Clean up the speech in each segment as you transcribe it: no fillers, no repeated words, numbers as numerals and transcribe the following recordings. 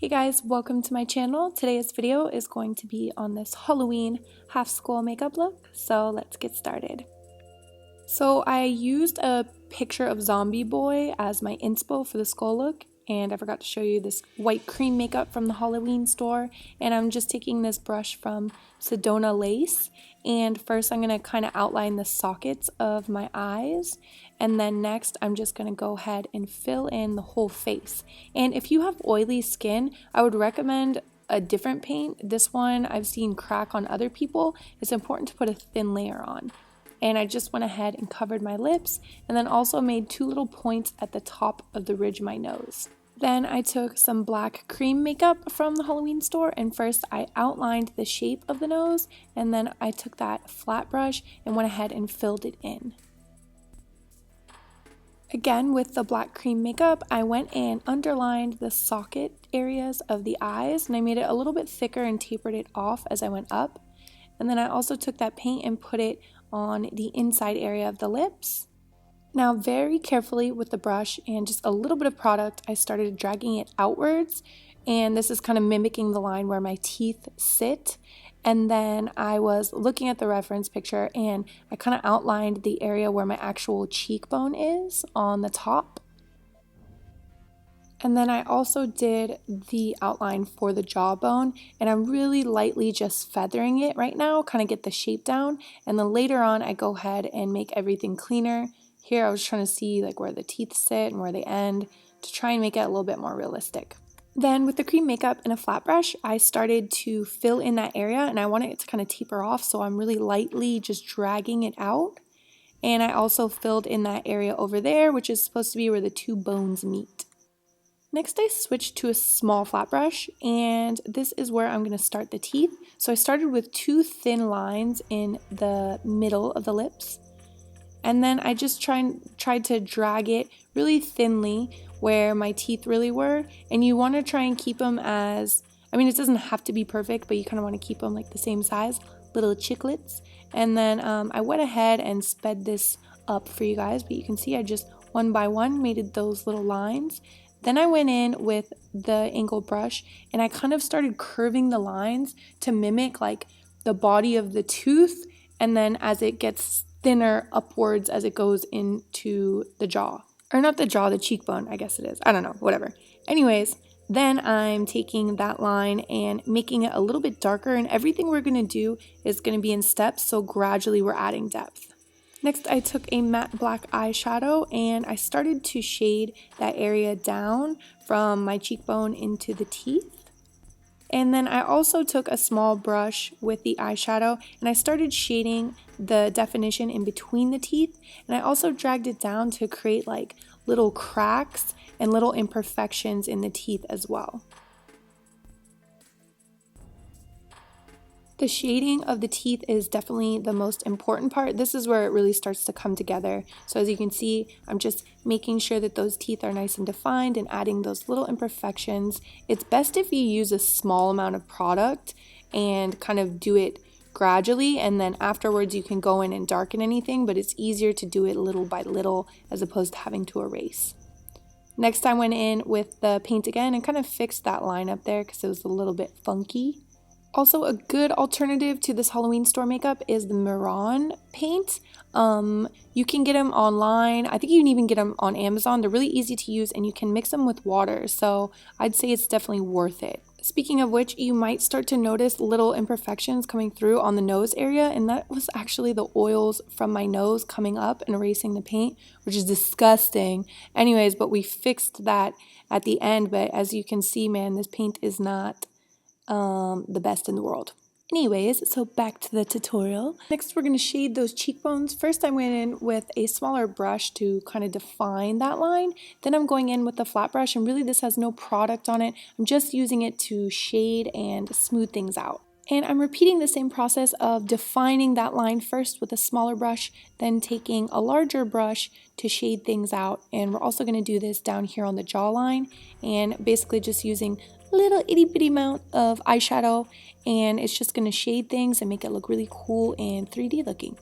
Hey guys, welcome to my channel. Today's video is going to be on this Halloween half school makeup look, so let's get started. So I used a picture of Zombie Boy as my inspo for the skull look, and I forgot to show you this white cream makeup from the Halloween store, and I'm just taking this brush from Sedona Lace, and first I'm going to kind of outline the sockets of my eyes, and then next I'm just going to go ahead and fill in the whole face. And if you have oily skin, I would recommend a different paint. This one I've seen crack on other people. It's important to put a thin layer on. And I just went ahead and covered my lips and then also made two little points at the top of the ridge of my nose. Then I took some black cream makeup from the Halloween store, and first I outlined the shape of the nose, and then I took that flat brush and went ahead and filled it in. Again, with the black cream makeup, I went and underlined the socket areas of the eyes, and I made it a little bit thicker and tapered it off as I went up. And then I also took that paint and put it on the inside area of the lips. Now, very carefully with the brush and just a little bit of product, I started dragging it outwards, and this is kind of mimicking the line where my teeth sit. And then I was looking at the reference picture and I kind of outlined the area where my actual cheekbone is on the top. And then I also did the outline for the jawbone, and I'm really lightly just feathering it right now, kind of get the shape down, and then later on I go ahead and make everything cleaner. Here I was trying to see like where the teeth sit and where they end to try and make it a little bit more realistic. Then with the cream makeup and a flat brush, I started to fill in that area, and I wanted it to kind of taper off, so I'm really lightly just dragging it out. And I also filled in that area over there, which is supposed to be where the two bones meet. Next, I switched to a small flat brush, and this is where I'm going to start the teeth. So I started with two thin lines in the middle of the lips, and then I just tried to drag it really thinly where my teeth really were. And you want to try and keep them as, it doesn't have to be perfect, but you kind of want to keep them like the same size, little chiclets. And then I went ahead and sped this up for you guys, but you can see I just one by one made those little lines. Then I went in with the angle brush and I kind of started curving the lines to mimic like the body of the tooth, and then as it gets thinner upwards as it goes into the jaw. Or not the jaw, the cheekbone, I guess it is. I don't know, whatever. Anyways, then I'm taking that line and making it a little bit darker, and everything we're going to do is going to be in steps, so gradually we're adding depth. Next, I took a matte black eyeshadow and I started to shade that area down from my cheekbone into the teeth. And then I also took a small brush with the eyeshadow and I started shading the definition in between the teeth. And I also dragged it down to create like little cracks and little imperfections in the teeth as well. The shading of the teeth is definitely the most important part. This is where it really starts to come together. So as you can see, I'm just making sure that those teeth are nice and defined and adding those little imperfections. It's best if you use a small amount of product and kind of do it gradually, and then afterwards you can go in and darken anything, but it's easier to do it little by little as opposed to having to erase. Next, I went in with the paint again and kind of fixed that line up there because it was a little bit funky. Also, a good alternative to this Halloween store makeup is the Miran paint. You can get them online. I think you can even get them on Amazon. They're really easy to use and you can mix them with water. So I'd say it's definitely worth it. Speaking of which, you might start to notice little imperfections coming through on the nose area. And that was actually the oils from my nose coming up and erasing the paint, which is disgusting. Anyways, but we fixed that at the end. But as you can see, man, this paint is not the best in the world. Anyways, so back to the tutorial. Next, we're going to shade those cheekbones. First, I went in with a smaller brush to kind of define that line. Then I'm going in with the flat brush, and really this has no product on it. I'm just using it to shade and smooth things out. And I'm repeating the same process of defining that line first with a smaller brush, then taking a larger brush to shade things out. And we're also going to do this down here on the jawline, and basically just using a little itty bitty amount of eyeshadow, and it's just going to shade things and make it look really cool and 3D looking.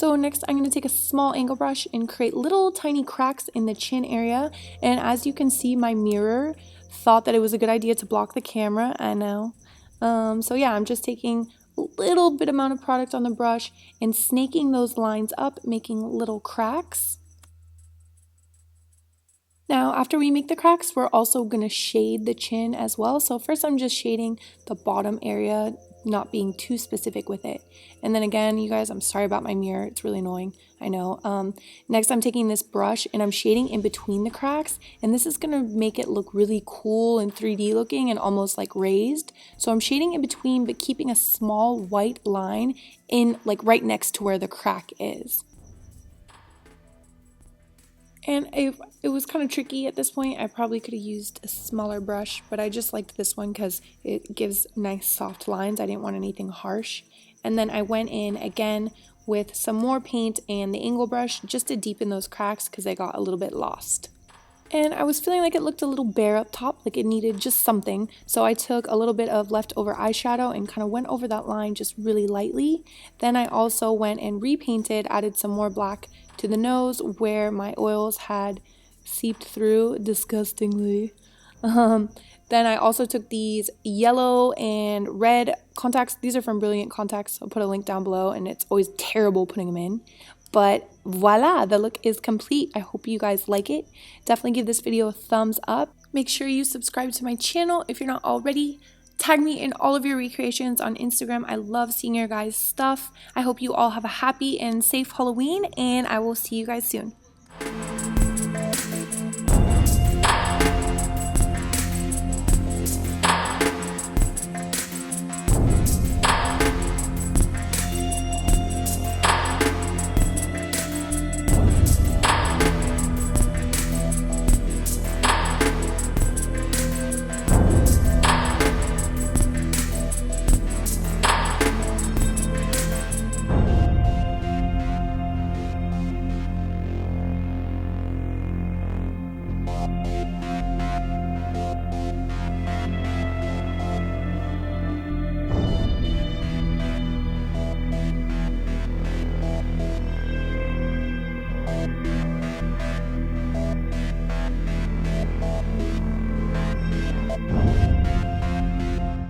So next I'm going to take a small angle brush and create little tiny cracks in the chin area. And as you can see, my mirror thought that it was a good idea to block the camera. I know. So yeah, I'm just taking a little bit amount of product on the brush and snaking those lines up, making little cracks. Now, after we make the cracks, we're also going to shade the chin as well. So first I'm just shading the bottom area, not being too specific with it. And then again, you guys, I'm sorry about my mirror. It's really annoying. I know. Next, I'm taking this brush and I'm shading in between the cracks. And this is going to make it look really cool and 3D looking and almost like raised. So I'm shading in between, but keeping a small white line in like right next to where the crack is. And it was kind of tricky at this point. I probably could have used a smaller brush, but I just liked this one because it gives nice soft lines. I didn't want anything harsh. And then I went in again with some more paint and the angle brush just to deepen those cracks because they got a little bit lost. And I was feeling like it looked a little bare up top, like it needed just something. So I took a little bit of leftover eyeshadow and kind of went over that line just really lightly. Then I also went and repainted, added some more black to the nose where my oils had seeped through disgustingly. Then I also took these yellow and red contacts. These are from Brilliant Contacts. I'll put a link down below, and it's always terrible putting them in. But voila, the look is complete. I hope you guys like it. Definitely give this video a thumbs up. Make sure you subscribe to my channel if you're not already. Tag me in all of your recreations on Instagram. I love seeing your guys' stuff. I hope you all have a happy and safe Halloween, and I will see you guys soon.